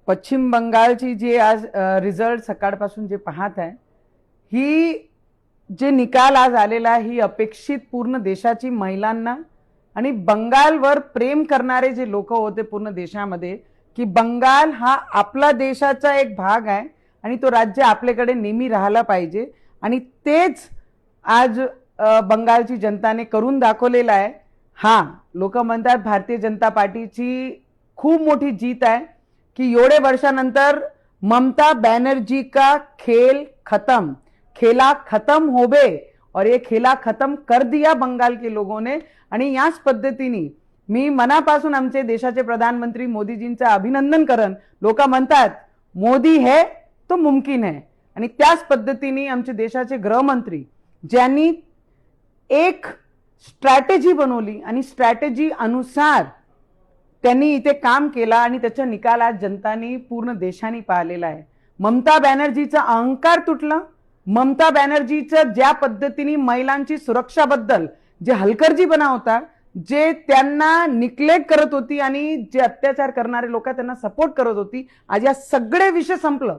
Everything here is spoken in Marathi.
पश्चिम बंगालची जी आज रिझल्ट सकाळपासून जे पाहत आहे, ही जे निकाल आज आलेला आहे ही अपेक्षित पूर्ण देशाची महिलांना आणि बंगालवर प्रेम करणारे जे लोक होते पूर्ण देशामध्ये, की बंगाल हा आपला देशाचा एक भाग आहे आणि तो राज्य आपल्याकडे नेहमी राहायला पाहिजे आणि तेच आज बंगालची जनताने करून दाखवलेलं आहे। हा, लोक म्हणतात भारतीय जनता पार्टीची खूप मोठी जीत आहे कि एवढे वर्षानंतर ममता बनर्जी का खेल खत्म, खेला खत्म होबे और ये खेला खत्म कर दिया बंगाल के लोगों ने। आणि याच पद्धतीने मी मनापासून आमचे देशाचे प्रधानमंत्री मोदीजींचं अभिनंदन करन। लोक म्हणतात मोदी है तो मुमकिन है आणि त्याच पद्धतीने आमचे देशाचे गृहमंत्री ज्यांनी एक स्ट्रॅटेजी बनवली आणि स्ट्रॅटेजी अनुसार त्यांनी इथे काम केला आणि त्याचा निकाल आज जनतानी पूर्ण देशाने पाहिलेला आहे। ममता बॅनर्जीचा अहंकार तुटला। ममता बॅनर्जीचं ज्या पद्धतीने महिलांची सुरक्षाबद्दल जे हलगर्जीपणा होता, जे त्यांना निग्लेक्ट करत होती आणि जे अत्याचार करणारे लोक त्यांना सपोर्ट करत होती, आज या सगळे विषय संपलं।